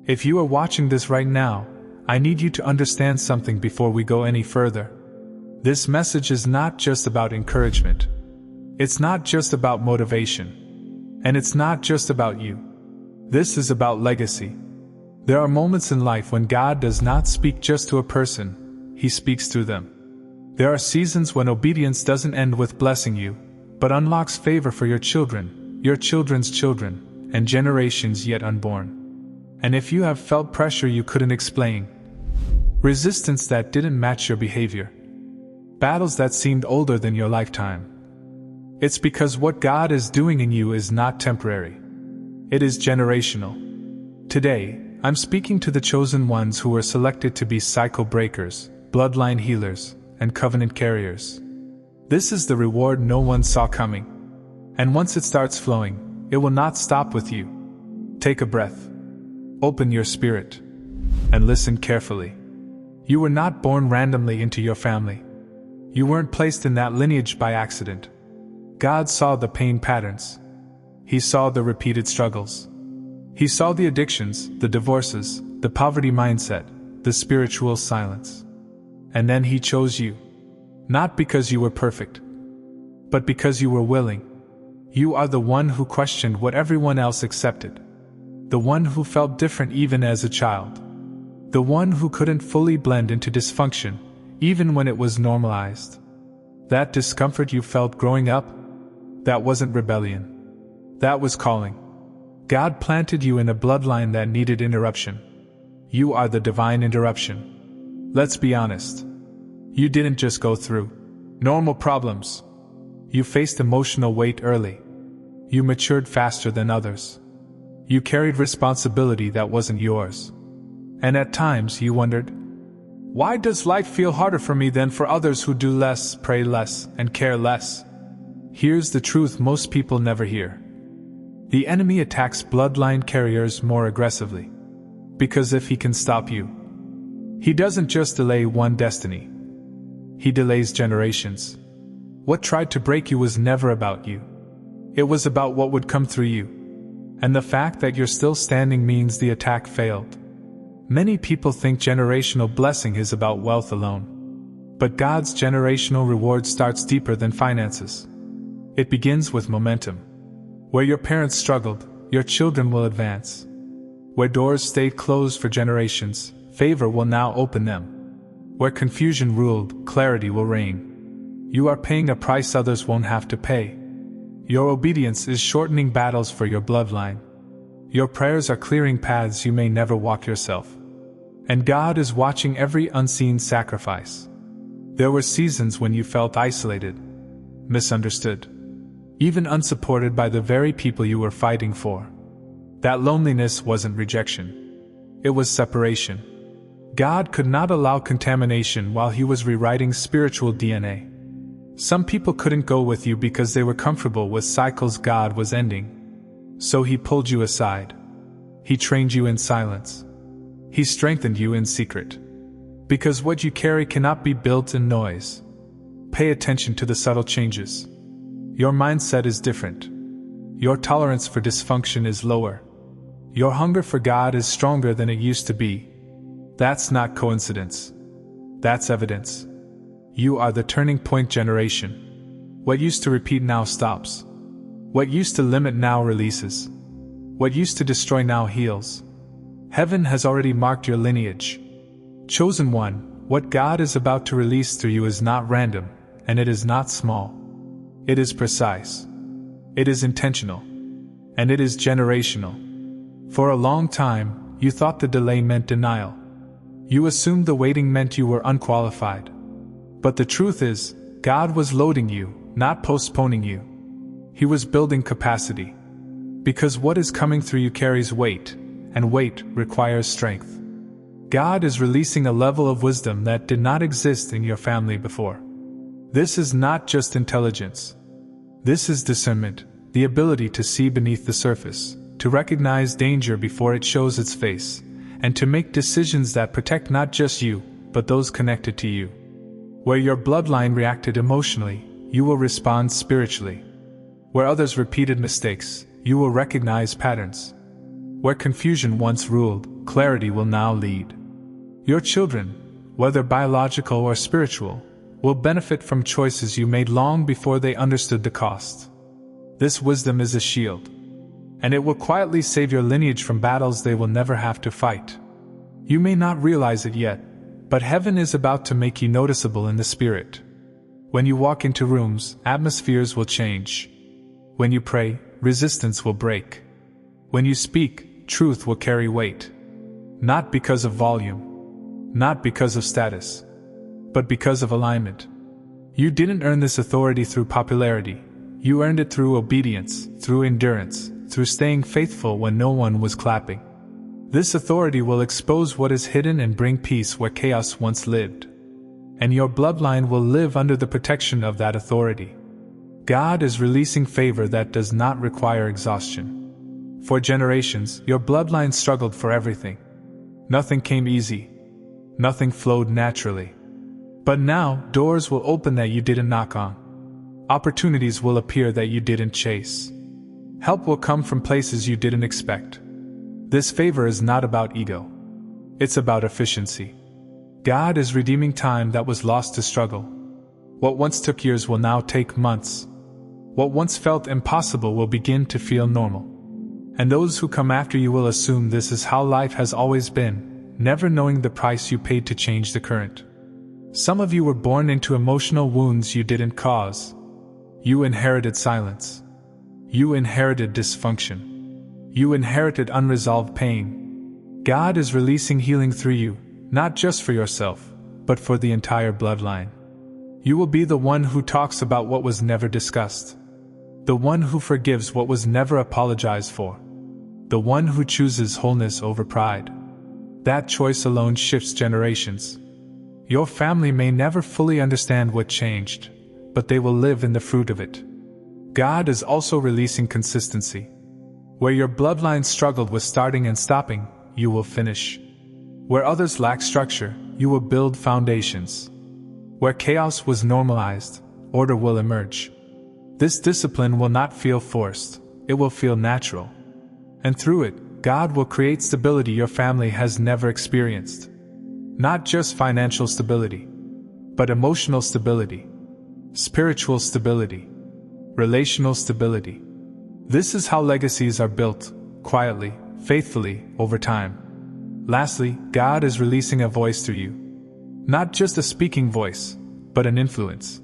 If you are watching this right now, I need you to understand something before we go any further. This message is not just about encouragement. It's not just about motivation. And it's not just about you. This is about legacy. There are moments in life when God does not speak just to a person, He speaks through them. There are seasons when obedience doesn't end with blessing you, but unlocks favor for your children, your children's children, and generations yet unborn. And if you have felt pressure you couldn't explain, resistance that didn't match your behavior, battles that seemed older than your lifetime, it's because what God is doing in you is not temporary. It is generational. Today, I'm speaking to the chosen ones who were selected to be cycle breakers, bloodline healers, and covenant carriers. This is the reward no one saw coming. And once it starts flowing, it will not stop with you. Take a breath. Open your spirit. And listen carefully. You were not born randomly into your family. You weren't placed in that lineage by accident. God saw the pain patterns. He saw the repeated struggles. He saw the addictions, the divorces, the poverty mindset, the spiritual silence. And then He chose you. Not because you were perfect, but because you were willing. You are the one who questioned what everyone else accepted. The one who felt different even as a child. The one who couldn't fully blend into dysfunction, even when it was normalized. That discomfort you felt growing up, that wasn't rebellion. That was calling. God planted you in a bloodline that needed interruption. You are the divine interruption. Let's be honest. You didn't just go through normal problems. You faced emotional weight early. You matured faster than others. You carried responsibility that wasn't yours. And at times you wondered, why does life feel harder for me than for others who do less, pray less, and care less? Here's the truth most people never hear. The enemy attacks bloodline carriers more aggressively. Because if he can stop you, he doesn't just delay one destiny. He delays generations. What tried to break you was never about you. It was about what would come through you. And the fact that you're still standing means the attack failed. Many people think generational blessing is about wealth alone. But God's generational reward starts deeper than finances. It begins with momentum. Where your parents struggled, your children will advance. Where doors stayed closed for generations, favor will now open them. Where confusion ruled, clarity will reign. You are paying a price others won't have to pay. Your obedience is shortening battles for your bloodline. Your prayers are clearing paths you may never walk yourself. And God is watching every unseen sacrifice. There were seasons when you felt isolated, misunderstood, even unsupported by the very people you were fighting for. That loneliness wasn't rejection. It was separation. God could not allow contamination while He was rewriting spiritual DNA. Some people couldn't go with you because they were comfortable with cycles God was ending. So He pulled you aside. He trained you in silence. He strengthened you in secret. Because what you carry cannot be built in noise. Pay attention to the subtle changes. Your mindset is different. Your tolerance for dysfunction is lower. Your hunger for God is stronger than it used to be. That's not coincidence. That's evidence. You are the turning point generation. What used to repeat now stops. What used to limit now releases. What used to destroy now heals. Heaven has already marked your lineage. Chosen one, what God is about to release through you is not random, and it is not small. It is precise. It is intentional. And it is generational. For a long time, you thought the delay meant denial. You assumed the waiting meant you were unqualified. But the truth is, God was loading you, not postponing you. He was building capacity. Because what is coming through you carries weight, and weight requires strength. God is releasing a level of wisdom that did not exist in your family before. This is not just intelligence. This is discernment, the ability to see beneath the surface, to recognize danger before it shows its face, and to make decisions that protect not just you, but those connected to you. Where your bloodline reacted emotionally, you will respond spiritually. Where others repeated mistakes, you will recognize patterns. Where confusion once ruled, clarity will now lead. Your children, whether biological or spiritual, will benefit from choices you made long before they understood the cost. This wisdom is a shield, and it will quietly save your lineage from battles they will never have to fight. You may not realize it yet, but heaven is about to make you noticeable in the spirit. When you walk into rooms, atmospheres will change. When you pray, resistance will break. When you speak, truth will carry weight. Not because of volume, not because of status, but because of alignment. You didn't earn this authority through popularity. You earned it through obedience, through endurance, through staying faithful when no one was clapping. This authority will expose what is hidden and bring peace where chaos once lived. And your bloodline will live under the protection of that authority. God is releasing favor that does not require exhaustion. For generations, your bloodline struggled for everything. Nothing came easy. Nothing flowed naturally. But now, doors will open that you didn't knock on. Opportunities will appear that you didn't chase. Help will come from places you didn't expect. This favor is not about ego. It's about efficiency. God is redeeming time that was lost to struggle. What once took years will now take months. What once felt impossible will begin to feel normal. And those who come after you will assume this is how life has always been, never knowing the price you paid to change the current. Some of you were born into emotional wounds you didn't cause. You inherited silence. You inherited dysfunction. You inherited unresolved pain. God is releasing healing through you, not just for yourself, but for the entire bloodline. You will be the one who talks about what was never discussed. The one who forgives what was never apologized for. The one who chooses wholeness over pride. That choice alone shifts generations. Your family may never fully understand what changed, but they will live in the fruit of it. God is also releasing consistency. Where your bloodline struggled with starting and stopping, you will finish. Where others lack structure, you will build foundations. Where chaos was normalized, order will emerge. This discipline will not feel forced, it will feel natural. And through it, God will create stability your family has never experienced. Not just financial stability, but emotional stability, spiritual stability, relational stability. This is how legacies are built, quietly, faithfully, over time. Lastly, God is releasing a voice through you. Not just a speaking voice, but an influence.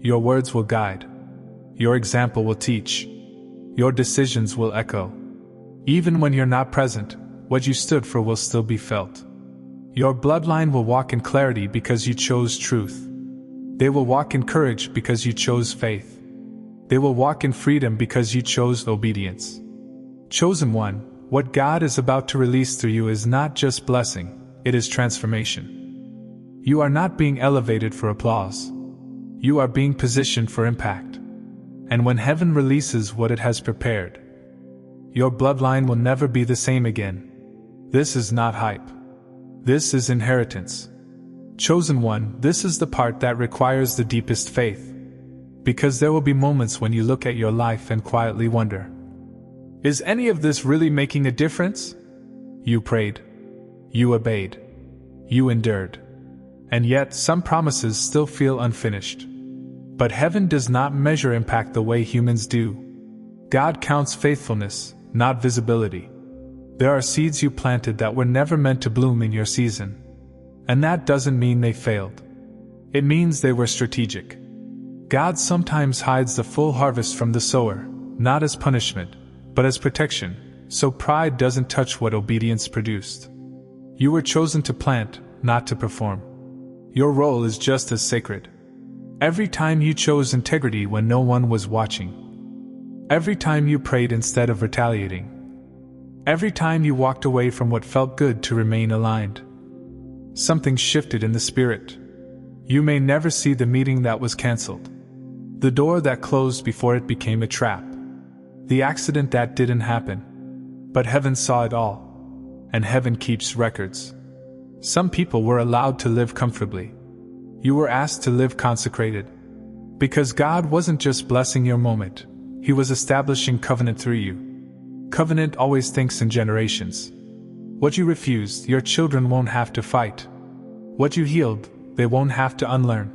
Your words will guide. Your example will teach. Your decisions will echo. Even when you're not present, what you stood for will still be felt. Your bloodline will walk in clarity because you chose truth. They will walk in courage because you chose faith. They will walk in freedom because you chose obedience. Chosen one, what God is about to release through you is not just blessing, it is transformation. You are not being elevated for applause. You are being positioned for impact. And when heaven releases what it has prepared, your bloodline will never be the same again. This is not hype. This is inheritance. Chosen one, this is the part that requires the deepest faith. Because there will be moments when you look at your life and quietly wonder, is any of this really making a difference? You prayed. You obeyed. You endured. And yet, some promises still feel unfinished. But heaven does not measure impact the way humans do. God counts faithfulness, not visibility. There are seeds you planted that were never meant to bloom in your season. And that doesn't mean they failed. It means they were strategic. God sometimes hides the full harvest from the sower, not as punishment, but as protection, so pride doesn't touch what obedience produced. You were chosen to plant, not to perform. Your role is just as sacred. Every time you chose integrity when no one was watching. Every time you prayed instead of retaliating. Every time you walked away from what felt good to remain aligned. Something shifted in the spirit. You may never see the meeting that was canceled. The door that closed before it became a trap. The accident that didn't happen. But heaven saw it all. And heaven keeps records. Some people were allowed to live comfortably. You were asked to live consecrated. Because God wasn't just blessing your moment, He was establishing covenant through you. Covenant always thinks in generations. What you refused, your children won't have to fight. What you healed, they won't have to unlearn.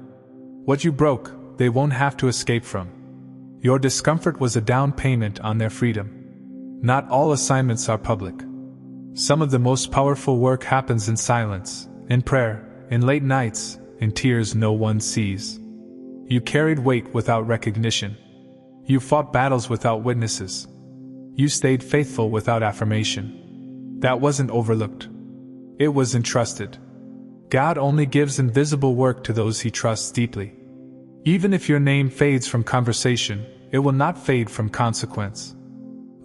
What you broke, they won't have to escape from. Your discomfort was a down payment on their freedom. Not all assignments are public. Some of the most powerful work happens in silence, in prayer, in late nights, in tears no one sees. You carried weight without recognition. You fought battles without witnesses. You stayed faithful without affirmation. That wasn't overlooked. It was entrusted. God only gives invisible work to those He trusts deeply. Even if your name fades from conversation, it will not fade from consequence.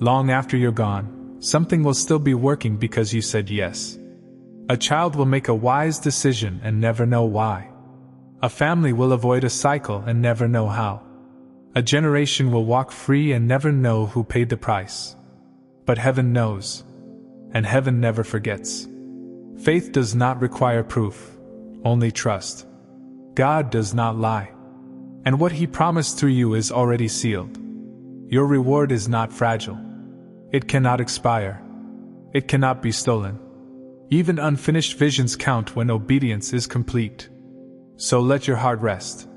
Long after you're gone, something will still be working because you said yes. A child will make a wise decision and never know why. A family will avoid a cycle and never know how. A generation will walk free and never know who paid the price. But heaven knows. And heaven never forgets. Faith does not require proof, only trust. God does not lie. And what He promised through you is already sealed. Your reward is not fragile. It cannot expire. It cannot be stolen. Even unfinished visions count when obedience is complete. So let your heart rest.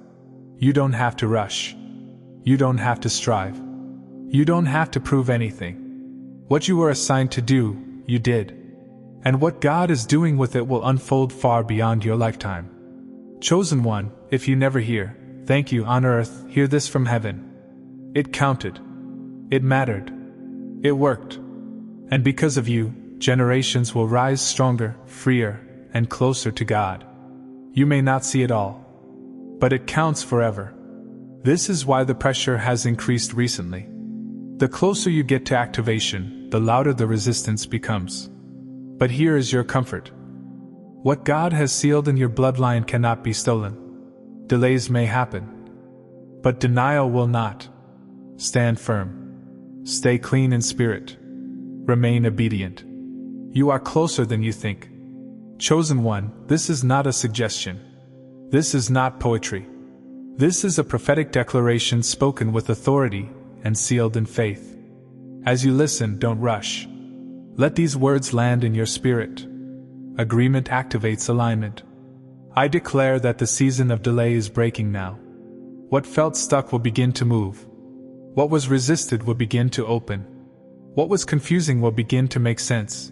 You don't have to rush. You don't have to strive. You don't have to prove anything. What you were assigned to do, you did. And what God is doing with it will unfold far beyond your lifetime. Chosen one, if you never hear, thank you on earth, hear this from heaven. It counted. It mattered. It worked. And because of you, generations will rise stronger, freer, and closer to God. You may not see it all, but it counts forever. This is why the pressure has increased recently. The closer you get to activation, the louder the resistance becomes. But here is your comfort. What God has sealed in your bloodline cannot be stolen. Delays may happen, but denial will not. Stand firm. Stay clean in spirit. Remain obedient. You are closer than you think. Chosen one, this is not a suggestion. This is not poetry. This is a prophetic declaration spoken with authority and sealed in faith. As you listen, don't rush. Let these words land in your spirit. Agreement activates alignment. I declare that the season of delay is breaking now. What felt stuck will begin to move. What was resisted will begin to open. What was confusing will begin to make sense.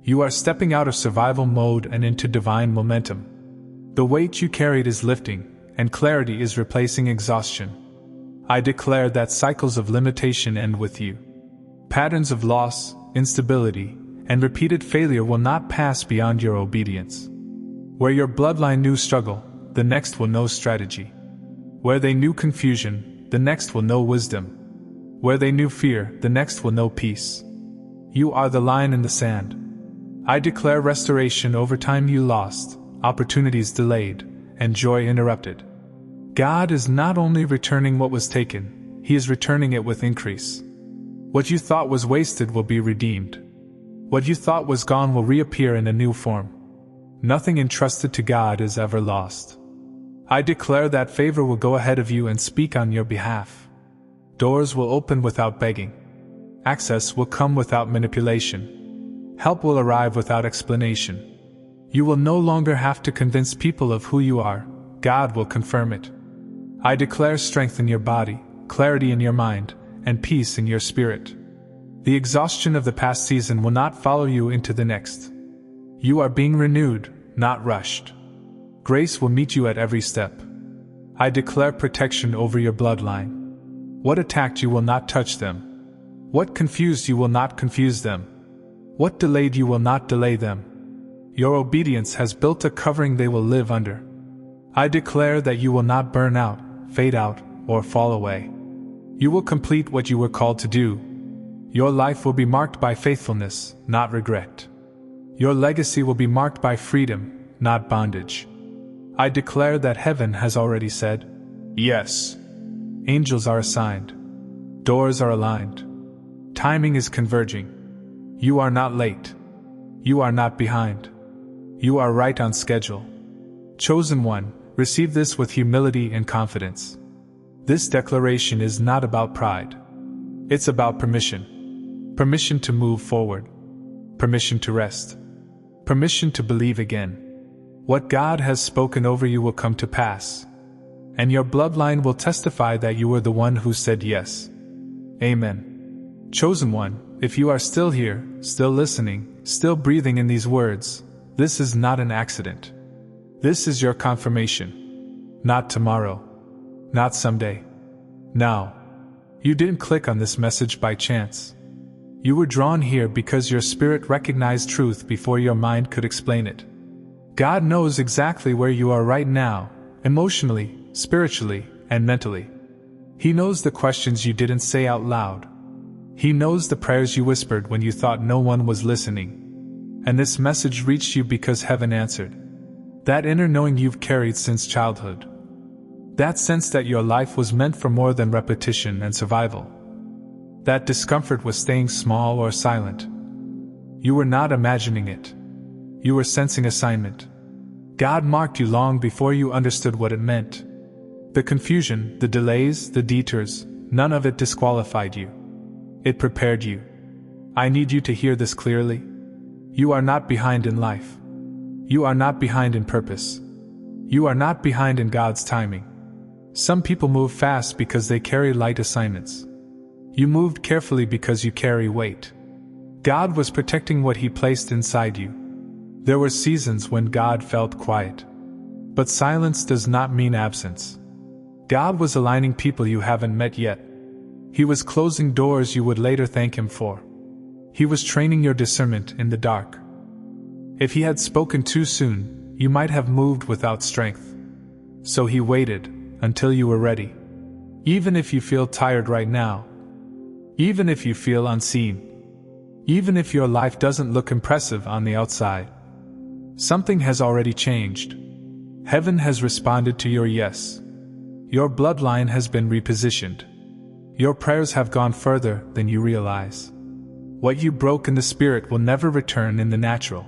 You are stepping out of survival mode and into divine momentum. The weight you carried is lifting, and clarity is replacing exhaustion. I declare that cycles of limitation end with you. Patterns of loss, instability, and repeated failure will not pass beyond your obedience. Where your bloodline knew struggle, the next will know strategy. Where they knew confusion, the next will know wisdom. Where they knew fear, the next will know peace. You are the line in the sand. I declare restoration over time you lost, opportunities delayed, and joy interrupted. God is not only returning what was taken, He is returning it with increase. What you thought was wasted will be redeemed. What you thought was gone will reappear in a new form. Nothing entrusted to God is ever lost. I declare that favor will go ahead of you and speak on your behalf. Doors will open without begging. Access will come without manipulation. Help will arrive without explanation. You will no longer have to convince people of who you are. God will confirm it. I declare strength in your body, clarity in your mind, and peace in your spirit. The exhaustion of the past season will not follow you into the next. You are being renewed, not rushed. Grace will meet you at every step. I declare protection over your bloodline. What attacked you will not touch them. What confused you will not confuse them. What delayed you will not delay them. Your obedience has built a covering they will live under. I declare that you will not burn out, fade out, or fall away. You will complete what you were called to do. Your life will be marked by faithfulness, not regret. Your legacy will be marked by freedom, not bondage. I declare that heaven has already said, yes. Angels are assigned. Doors are aligned. Timing is converging. You are not late. You are not behind. You are right on schedule. Chosen one, receive this with humility and confidence. This declaration is not about pride. It's about permission. Permission to move forward. permission to rest, permission to believe again. What God has spoken over you will come to pass, and your bloodline will testify that you were the one who said yes. Amen. Chosen one, if you are still here, still listening, still breathing in these words, this is not an accident. This is your confirmation. Not tomorrow. Not someday. Now. You didn't click on this message by chance. You were drawn here because your spirit recognized truth before your mind could explain it. God knows exactly where you are right now, emotionally, spiritually, and mentally. He knows the questions you didn't say out loud. He knows the prayers you whispered when you thought no one was listening. And this message reached you because heaven answered. That inner knowing you've carried since childhood. That sense that your life was meant for more than repetition and survival. That discomfort was staying small or silent. You were not imagining it. You were sensing assignment. God marked you long before you understood what it meant. The confusion, the delays, the detours, none of it disqualified you. It prepared you. I need you to hear this clearly. You are not behind in life. You are not behind in purpose. You are not behind in God's timing. Some people move fast because they carry light assignments. You moved carefully because you carry weight. God was protecting what He placed inside you. There were seasons when God felt quiet. But silence does not mean absence. God was aligning people you haven't met yet. He was closing doors you would later thank Him for. He was training your discernment in the dark. If He had spoken too soon, you might have moved without strength. So He waited until you were ready. Even if you feel tired right now, even if you feel unseen, even if your life doesn't look impressive on the outside, something has already changed. Heaven has responded to your yes. Your bloodline has been repositioned. Your prayers have gone further than you realize. What you broke in the spirit will never return in the natural.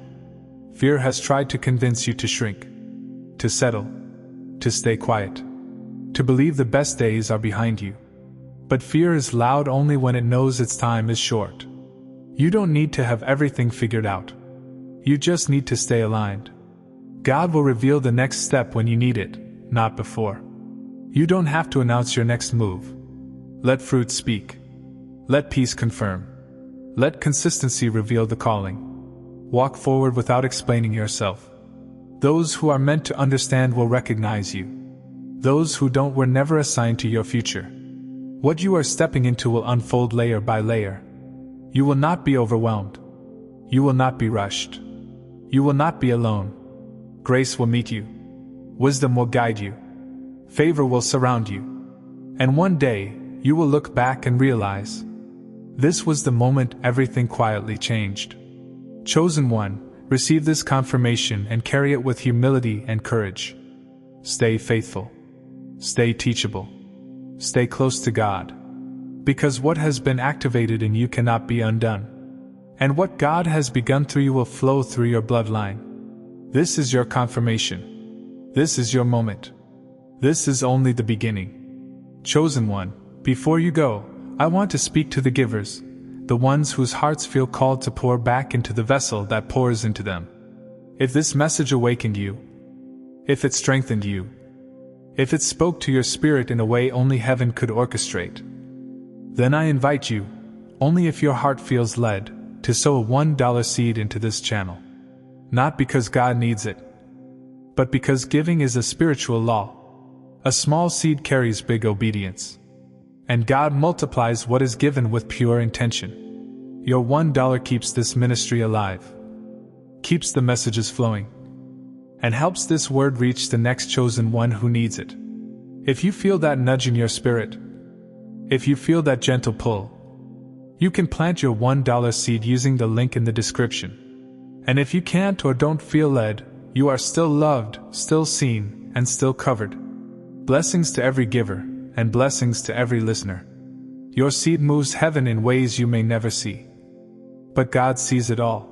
Fear has tried to convince you to shrink, to settle, to stay quiet, to believe the best days are behind you. But fear is loud only when it knows its time is short. You don't need to have everything figured out. You just need to stay aligned. God will reveal the next step when you need it, not before. You don't have to announce your next move. Let fruit speak. Let peace confirm. Let consistency reveal the calling. Walk forward without explaining yourself. Those who are meant to understand will recognize you. Those who don't were never assigned to your future. What you are stepping into will unfold layer by layer. You will not be overwhelmed. You will not be rushed. You will not be alone. Grace will meet you. Wisdom will guide you. Favor will surround you. And one day, you will look back and realize, this was the moment everything quietly changed. Chosen one, receive this confirmation and carry it with humility and courage. Stay faithful. Stay teachable. Stay close to God. Because what has been activated in you cannot be undone. And what God has begun through you will flow through your bloodline. This is your confirmation. This is your moment. This is only the beginning. Chosen one, before you go, I want to speak to the givers, the ones whose hearts feel called to pour back into the vessel that pours into them. If this message awakened you, if it strengthened you, if it spoke to your spirit in a way only heaven could orchestrate, then I invite you, only if your heart feels led, to sow a $1 seed into this channel. Not because God needs it, but because giving is a spiritual law. A small seed carries big obedience. And God multiplies what is given with pure intention. Your $1 keeps this ministry alive, keeps the messages flowing, and helps this word reach the next chosen one who needs it. If you feel that nudge in your spirit, if you feel that gentle pull, you can plant your $1 seed using the link in the description. And if you can't or don't feel led, you are still loved, still seen, and still covered. Blessings to every giver, and blessings to every listener. Your seed moves heaven in ways you may never see. But God sees it all.